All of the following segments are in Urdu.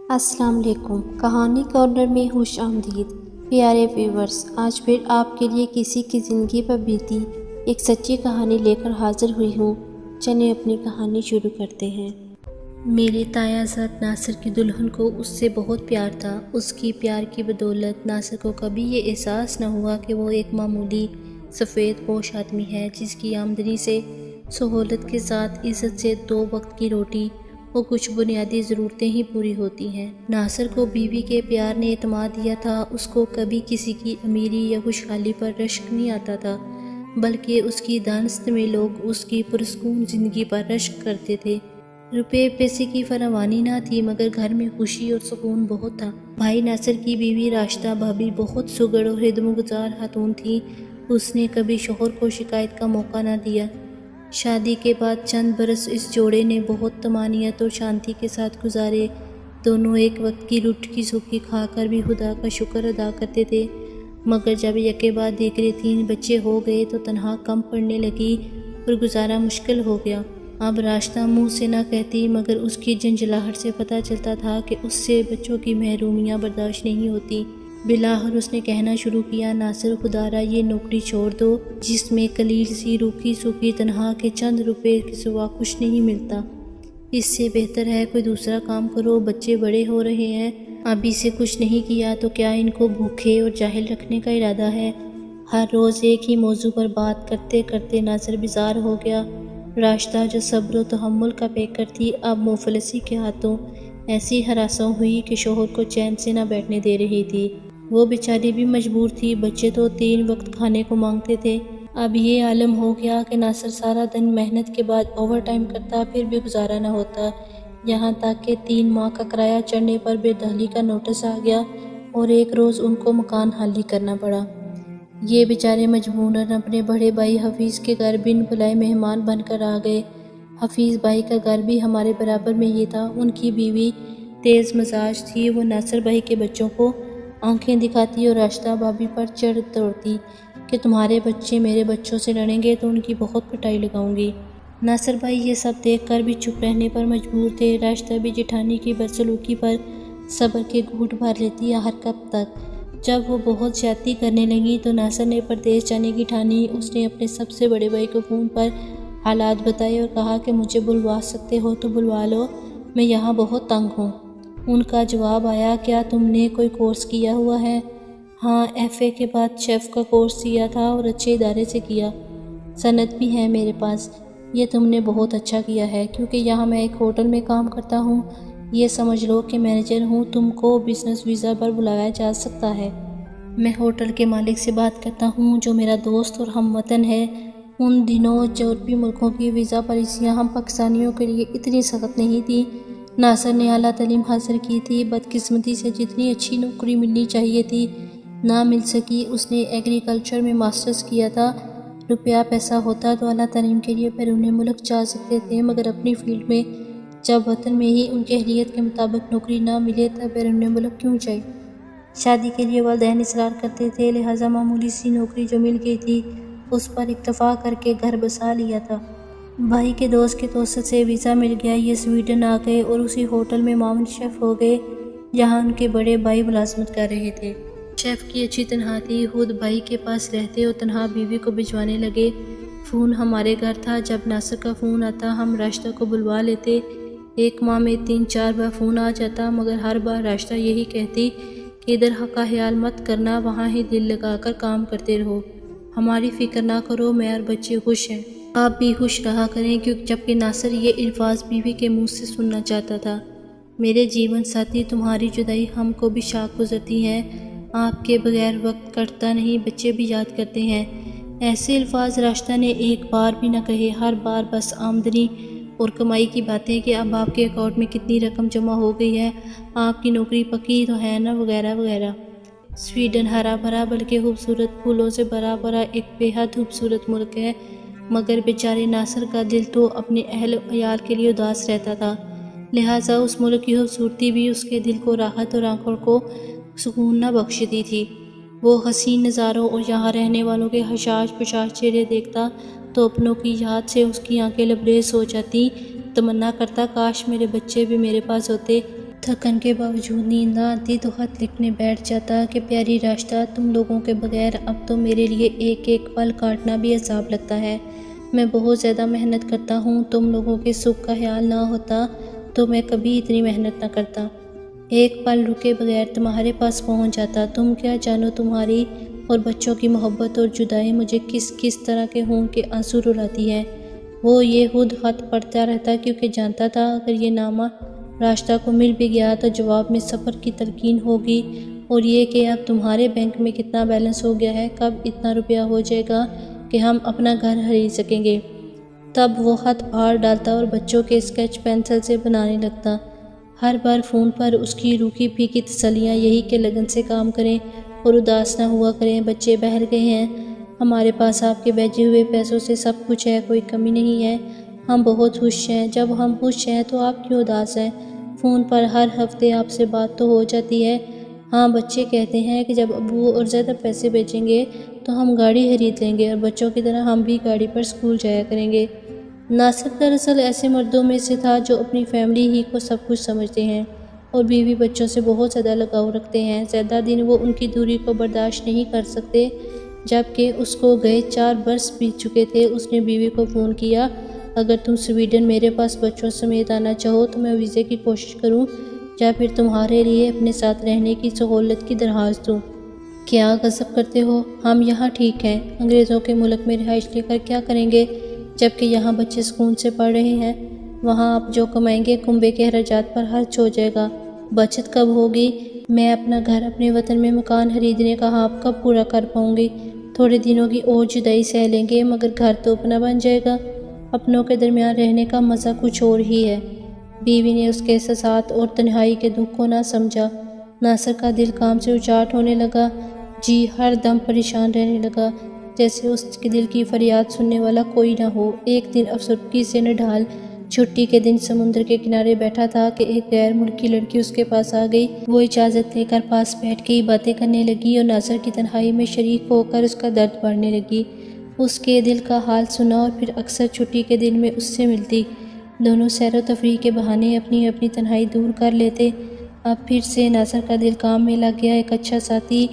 السلام علیکم، کہانی کارنر میں خوش آمدید پیارے ویورز۔ آج پھر آپ کے لیے کسی کی زندگی پر بیتی ایک سچی کہانی لے کر حاضر ہوئی ہوں۔ چلیں اپنی کہانی شروع کرتے ہیں۔ میرے تایا زاد ناصر کی دلہن کو اس سے بہت پیار تھا۔ اس کی پیار کی بدولت ناصر کو کبھی یہ احساس نہ ہوا کہ وہ ایک معمولی سفید پوش آدمی ہے جس کی آمدنی سے سہولت کے ساتھ عزت سے 2 وقت کی روٹی اور کچھ بنیادی ضرورتیں ہی پوری ہوتی ہیں۔ ناصر کو بیوی کے پیار نے اعتماد دیا تھا۔ اس کو کبھی کسی کی امیری یا خوشحالی پر رشک نہیں آتا تھا، بلکہ اس کی دانست میں لوگ اس کی پرسکون زندگی پر رشک کرتے تھے۔ روپے پیسے کی فراوانی نہ تھی، مگر گھر میں خوشی اور سکون بہت تھا۔ بھائی ناصر کی بیوی راشدہ بھابی بہت سگڑ اور خدمتگزار خاتون تھی۔ اس نے کبھی شوہر کو شکایت کا موقع نہ دیا۔ شادی کے بعد چند برس اس جوڑے نے بہت طمانینت اور شانتی کے ساتھ گزارے۔ دونوں ایک وقت کی لٹکی سوکھی کھا کر بھی خدا کا شکر ادا کرتے تھے، مگر جب یکے بعد دیگرے 3 بچے ہو گئے تو تنہا کم پڑنے لگی اور گزارا مشکل ہو گیا۔ اب راشدہ منہ سے نہ کہتی، مگر اس کی جھنجھلاہٹ سے پتہ چلتا تھا کہ اس سے بچوں کی محرومیاں برداشت نہیں ہوتی۔ بالآخر اس نے کہنا شروع کیا، ناصر خدارا یہ نوکری چھوڑ دو جس میں قلیل سی روکھی سوکھی تنخواہ کے چند روپے کے سوا کچھ نہیں ملتا۔ اس سے بہتر ہے کوئی دوسرا کام کرو۔ بچے بڑے ہو رہے ہیں، ابھی سے کچھ نہیں کیا تو کیا ان کو بھوکے اور جاہل رکھنے کا ارادہ ہے؟ ہر روز ایک ہی موضوع پر بات کرتے کرتے ناصر بیزار ہو گیا۔ راشدہ جو صبر و تحمل کا پیکر تھی، اب مفلسی کے ہاتھوں ایسی ہراساں ہوئی کہ شوہر کو چین سے نہ بیٹھنے دے رہی تھی۔ وہ بیچاری بھی مجبور تھی، بچے تو 3 وقت کھانے کو مانگتے تھے۔ اب یہ عالم ہو گیا کہ ناصر سارا دن محنت کے بعد اوور ٹائم کرتا، پھر بھی گزارا نہ ہوتا۔ یہاں تک کہ 3 ماہ کا کرایہ چڑھنے پر بے دخلی کا نوٹس آ گیا اور ایک روز ان کو مکان خالی کرنا پڑا۔ یہ بیچارے مجبوراً اپنے بڑے بھائی حفیظ کے گھر بن بلائے مہمان بن کر آ گئے۔ حفیظ بھائی کا گھر بھی ہمارے برابر میں ہی تھا۔ ان کی بیوی تیز مزاج تھی، وہ ناصر بھائی کے بچوں کو آنکھیں دکھاتی اور راشدہ بھابی پر چڑھ توڑتی کہ تمہارے بچے میرے بچوں سے لڑیں گے تو ان کی بہت پٹائی لگاؤں گی۔ ناصر بھائی یہ سب دیکھ کر بھی چپ رہنے پر مجبور تھے۔ راشدہ بھی جٹھانی کی بدسلوکی پر صبر کے گھونٹ بھر لیتی، آخر کب تک؟ جب وہ بہت زیادتی کرنے لگی تو ناصر نے پردیس جانے کی ٹھانی۔ اس نے اپنے سب سے بڑے بھائی کو فون پر حالات بتائے اور کہا کہ مجھے بلوا سکتے ہو تو بلوا لو، میں یہاں بہت تنگ ہوں۔ ان کا جواب آیا، کیا تم نے کوئی کورس کیا ہوا ہے؟ ہاں، FA کے بعد شیف کا کورس کیا تھا اور اچھے ادارے سے کیا، سند بھی ہے میرے پاس۔ یہ تم نے بہت اچھا کیا ہے، کیونکہ یہاں میں ایک ہوٹل میں کام کرتا ہوں، یہ سمجھ لو کہ مینیجر ہوں۔ تم کو بزنس ویزا پر بلایا جا سکتا ہے۔ میں ہوٹل کے مالک سے بات کرتا ہوں جو میرا دوست اور ہم وطن ہے۔ ان دنوں یورپی ملکوں کی ویزا پالیسیاں ہم پاکستانیوں کے لیے اتنی سخت نہیں تھیں۔ ناصر نے اعلیٰ تعلیم حاصل کی تھی، بدقسمتی سے جتنی اچھی نوکری ملنی چاہیے تھی نہ مل سکی۔ اس نے ایگریکلچر میں ماسٹرز کیا تھا۔ روپیہ پیسہ ہوتا تو اعلیٰ تعلیم کے لیے بیرون ملک جا سکتے تھے، مگر اپنی فیلڈ میں جب وطن میں ہی ان کی اہلیت کے مطابق نوکری نہ ملے تب بیرون ملک کیوں جائے؟ شادی کے لیے والدین اصرار کرتے تھے، لہٰذا معمولی سی نوکری جو مل گئی تھی اس پر اکتفا کر کے گھر بسا لیا تھا۔ بھائی کے دوست کے توسط سے ویزا مل گیا، یہ سویڈن آ گئے اور اسی ہوٹل میں معاون شیف ہو گئے جہاں ان کے بڑے بھائی ملازمت کر رہے تھے۔ شیف کی اچھی تنخواہ تھی، خود بھائی کے پاس رہتے اور تنہا بیوی کو بھجوانے لگے۔ فون ہمارے گھر تھا، جب ناصر کا فون آتا ہم راشدہ کو بلوا لیتے۔ ایک ماہ میں 3-4 بار فون آ جاتا، مگر ہر بار راشدہ یہی کہتی کہ ادھر کا خیال مت کرنا، وہاں ہی دل لگا کر کام کرتے رہو، ہماری فکر نہ کرو، میں اور بچے خوش ہیں، آپ بھی خوش رہا کریں۔ جبکہ ناصر یہ الفاظ بیوی کے منہ سے سننا چاہتا تھا۔ میرے جیون ساتھی، تمہاری جدائی ہم کو بھی شاق گزرتی ہے، آپ کے بغیر وقت کٹتا نہیں، بچے بھی یاد کرتے ہیں۔ ایسے الفاظ راشدہ نے ایک بار بھی نہ کہے، ہر بار بس آمدنی اور کمائی کی باتیں کہ اب آپ کے اکاؤنٹ میں کتنی رقم جمع ہو گئی ہے، آپ کی نوکری پکی تو ہے نا، وغیرہ وغیرہ۔ سویڈن ہرا بھرا بلکہ خوبصورت پھولوں سے بھرا بھرا ایک بے حد خوبصورت ملک ہے، مگر بیچارے ناصر کا دل تو اپنے اہل عیال کے لیے اداس رہتا تھا، لہٰذا اس ملک کی خوبصورتی بھی اس کے دل کو راحت اور آنکھوں کو سکون نہ بخشتی تھی۔ وہ حسین نظاروں اور یہاں رہنے والوں کے حشاش پشاش چہرے دیکھتا تو اپنوں کی یاد سے اس کی آنکھیں لبریز ہو جاتی، تمنا کرتا کاش میرے بچے بھی میرے پاس ہوتے، تھکن کے باوجود نیند نہ آتی تو خط لکھنے بیٹھ جاتا کہ پیاری راشدہ، تم لوگوں کے بغیر اب تو میرے لیے ایک ایک پل کاٹنا بھی عذاب لگتا ہے۔ میں بہت زیادہ محنت کرتا ہوں، تم لوگوں کے سکھ کا خیال نہ ہوتا تو میں کبھی اتنی محنت نہ کرتا۔ ایک پل رکے بغیر تمہارے پاس پہنچ جاتا۔ تم کیا جانو تمہاری اور بچوں کی محبت اور جدائی مجھے کس کس طرح کے ہوں کہ آنسو رلاتی ہے۔ وہ یہ خود خط پڑھتا رہتا کیونکہ جانتا تھا اگر یہ نامہ راشدہ کو مل بھی گیا تو جواب میں سفر کی تلقین ہوگی اور یہ کہ اب تمہارے بینک میں کتنا بیلنس ہو گیا ہے، کب اتنا روپیہ ہو جائے گا کہ ہم اپنا گھر خرید سکیں گے۔ تب وہ خط پھاڑ ڈالتا اور بچوں کے اسکیچ پینسل سے بنانے لگتا۔ ہر بار فون پر اس کی روکھی پھیکی تسلیاں یہی کہ لگن سے کام کریں اور اداس نہ ہوا کریں، بچے بہر گئے ہیں، ہمارے پاس آپ کے بھیجے ہوئے پیسوں سے سب کچھ ہے، کوئی کمی نہیں ہے، ہم بہت خوش ہیں۔ جب ہم خوش ہیں تو آپ کیوں اداس ہیں؟ فون پر ہر ہفتے آپ سے بات تو ہو جاتی ہے۔ ہاں، بچے کہتے ہیں کہ جب ابو اور زیادہ پیسے بھیجیں گے تو ہم گاڑی خرید لیں گے اور بچوں کی طرح ہم بھی گاڑی پر اسکول جایا کریں گے۔ ناصر دراصل ایسے مردوں میں سے تھا جو اپنی فیملی ہی کو سب کچھ سمجھتے ہیں اور بیوی بچوں سے بہت زیادہ لگاؤ رکھتے ہیں۔ زیادہ دن وہ ان کی دوری کو برداشت نہیں کر سکتے۔ جبکہ اس کو گئے 4 برس بیت چکے تھے، اس نے بیوی کو فون کیا، اگر تم سویڈن میرے پاس بچوں سمیت آنا چاہو تو میں ویزے کی کوشش کروں یا پھر تمہارے لیے اپنے ساتھ رہنے کی سہولت کی درخواست دوں۔ کیا غضب کرتے ہو؟ ہم یہاں ٹھیک ہیں، انگریزوں کے ملک میں رہائش لے کر کیا کریں گے جبکہ یہاں بچے سکون سے پڑھ رہے ہیں؟ وہاں آپ جو کمائیں گے کنبے کے اخراجات پر خرچ ہو جائے گا۔ بچت کب ہوگی؟ میں اپنا گھر، اپنے وطن میں مکان خریدنے کا خواب کب پورا کر پاؤں گی؟ تھوڑے دنوں کی اور جدائی سہ لیں گے مگر گھر تو اپنا بن جائے گا۔ اپنوں کے درمیان رہنے کا مزہ کچھ اور ہی ہے۔ بیوی نے اس کے احساسات اور تنہائی کے دکھ کو نہ سمجھا۔ ناصر کا دل کام سے اچاٹ ہونے لگا، جی ہر دم پریشان رہنے لگا، جیسے اس کے دل کی فریاد سننے والا کوئی نہ ہو۔ ایک دن افسردگی سے نڈھال چھٹی کے دن سمندر کے کنارے بیٹھا تھا کہ ایک غیر ملکی لڑکی اس کے پاس آ گئی۔ وہ اجازت لے کر پاس بیٹھ کے باتیں کرنے لگی اور ناصر کی تنہائی میں شریک ہو کر اس کا درد بڑھنے لگی۔ اس کے دل کا حال سنا اور پھر اکثر چھٹی کے دن میں اس سے ملتی۔ دونوں سیر و تفریح کے بہانے اپنی اپنی تنہائی دور کر لیتے۔ اب پھر سے ناصر کا دل کام میں لگ گیا۔ ایک اچھا ساتھی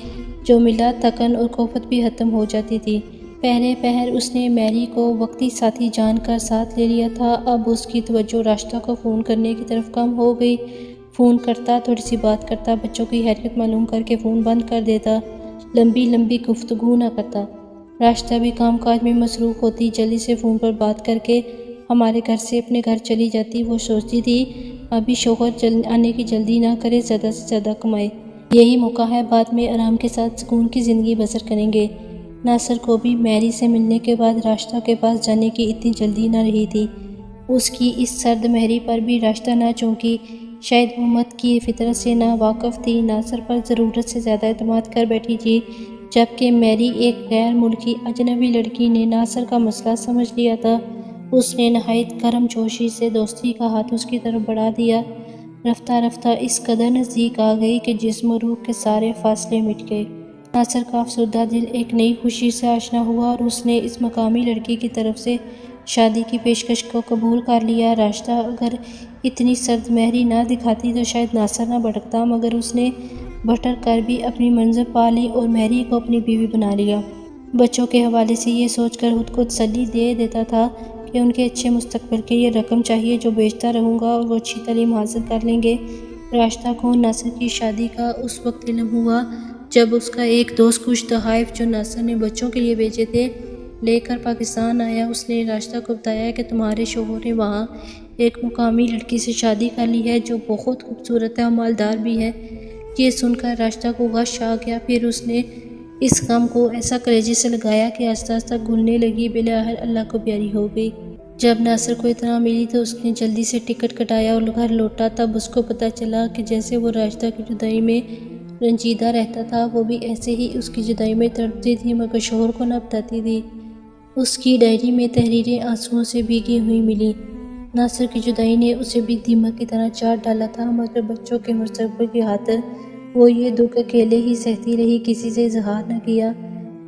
جو ملا، تھکن اور کوفت بھی ختم ہو جاتی تھی۔ پہلے پہر اس نے میری کو وقتی ساتھی جان کر ساتھ لے لیا تھا، اب اس کی توجہ راشدہ کو فون کرنے کی طرف کم ہو گئی۔ فون کرتا، تھوڑی سی بات کرتا، بچوں کی خیریت معلوم کر کے فون بند کر دیتا، لمبی لمبی گفتگو نہ کرتا۔ راشدہ بھی کام کاج میں مصروف ہوتی، جلدی سے فون پر بات کر کے ہمارے گھر سے اپنے گھر چلی جاتی۔ وہ سوچتی تھی ابھی شوہر آنے کی جلدی نہ کرے، زیادہ سے زیادہ کمائے، یہی موقع ہے، بعد میں آرام کے ساتھ سکون کی زندگی بسر کریں گے۔ ناصر کو بھی میری سے ملنے کے بعد راشدہ کے پاس جانے کی اتنی جلدی نہ رہی تھی۔ اس کی اس سرد مہری پر بھی راشدہ نہ چونکی، شاید وہ مت کی فطرت سے نا واقف تھی، ناصر پر ضرورت سے زیادہ اعتماد کر بیٹھی تھی، جبکہ میری ایک غیر ملکی اجنبی لڑکی نے ناصر کا مسئلہ سمجھ لیا تھا۔ اس نے نہایت گرم جوشی سے دوستی کا ہاتھ اس کی طرف بڑھا دیا، رفتہ رفتہ اس قدر نزدیک آ گئی کہ جسم و روح کے سارے فاصلے مٹ گئے۔ ناصر کا افسردہ دل ایک نئی خوشی سے آشنا ہوا اور اس نے اس مقامی لڑکی کی طرف سے شادی کی پیشکش کو قبول کر لیا۔ راشدہ اگر اتنی سرد مہری نہ دکھاتی تو شاید ناصر نہ بھٹکتا، مگر اس نے بھٹک کر بھی اپنی منزل پا لی اور مہری کو اپنی بیوی بنا لیا۔ بچوں کے حوالے سے یہ سوچ کر خود کو تسلی دے دیتا تھا کہ ان کے اچھے مستقبل کے لیے رقم چاہیے جو بیچتا رہوں گا اور وہ اچھی تعلیم حاصل کر لیں گے۔ راشدہ کو ناصر کی شادی کا اس وقت علم ہوا جب اس کا ایک دوست کچھ تحائف جو ناصر نے بچوں کے لیے بھیجے تھے لے کر پاکستان آیا۔ اس نے راشدہ کو بتایا کہ تمہارے شوہر نے وہاں ایک مقامی لڑکی سے شادی کر لی ہے جو بہت خوبصورت ہے اور مالدار بھی ہے۔ یہ سن کر راشدہ کو غش آ گیا، پھر اس نے اس غم کو ایسا کلیجے سے لگایا کہ آہستہ آہستہ گھلنے لگی، بالآخر اللہ کو پیاری ہو گئی۔ جب ناصر کو اطلاع ملی تو اس نے جلدی سے ٹکٹ کٹایا اور گھر لوٹا۔ تب اس کو پتہ چلا کہ جیسے وہ راشدہ کی جدائی میں رنجیدہ رہتا تھا، وہ بھی ایسے ہی اس کی جدائی میں تڑپتی تھی مگر شوہر کو نہ بتاتی تھی۔ اس کی ڈائری میں تحریریں آنسوؤں سے بھیگی ہوئی ملی۔ ناصر کی جدائی نے اسے بھی دیمک کی طرح چاٹ ڈالا تھا، مگر بچوں کے مستقبل کی خاطر وہ یہ دکھ اکیلے ہی سہتی رہی، کسی سے اظہار نہ کیا۔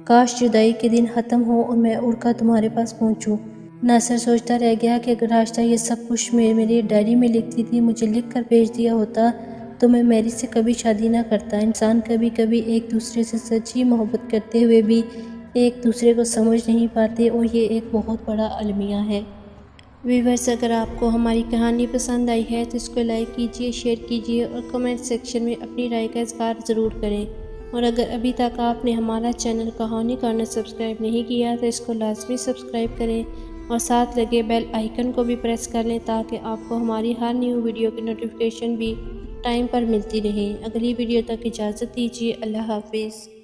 کاش جدائی کے دن ختم ہو اور میں اڑ کر تمہارے پاس پہنچوں۔ ناصر سوچتا رہ گیا کہ اگر راشدہ یہ سب کچھ میری ڈائری میں لکھتی تھی، مجھے لکھ کر بھیج دیا ہوتا تو میں میری سے کبھی شادی نہ کرتا۔ انسان کبھی کبھی ایک دوسرے سے سچی محبت کرتے ہوئے بھی ایک دوسرے کو سمجھ نہیں پاتے، اور یہ ایک بہت بڑا المیہ ہے۔ ویورز، اگر آپ کو ہماری کہانی پسند آئی ہے تو اس کو لائک کیجیے، شیئر کیجیے اور کمنٹ سیکشن میں اپنی رائے کا اظہار ضرور کریں۔ اور اگر ابھی تک آپ نے ہمارا چینل کہانی کارنر سبسکرائب نہیں کیا تو اس کو لازمی سبسکرائب کریں اور ساتھ لگے بیل آئیکن کو بھی پریس کر لیں تاکہ آپ کو ہماری ہر نیو ویڈیو کی نوٹیفیکیشن بھی ٹائم پر ملتی رہے۔ اگلی ویڈیو تک اجازت دیجیے۔ اللہ حافظ۔